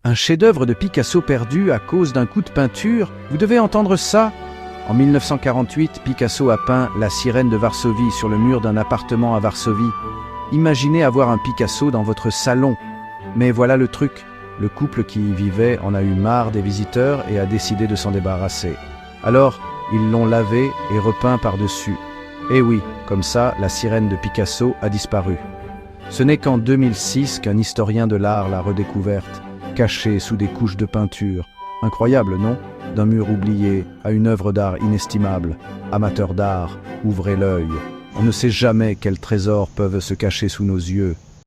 Un chef-d'œuvre de Picasso perdu à cause d'un coup de peinture? Vous devez entendre ça. En 1948, Picasso a peint La sirène de Varsovie sur le mur d'un appartement à Varsovie. Imaginez avoir un Picasso dans votre salon. Mais voilà le truc, le couple qui y vivait en a eu marre des visiteurs et a décidé de s'en débarrasser. Alors, ils l'ont lavé et repeint par-dessus. Et oui, comme ça, la sirène de Picasso a disparu. Ce n'est qu'en 2006 qu'un historien de l'art l'a redécouverte, cachée sous des couches de peinture. Incroyable, non? D'un mur oublié à une œuvre d'art inestimable. Amateurs d'art, ouvrez l'œil. On ne sait jamais quels trésors peuvent se cacher sous nos yeux.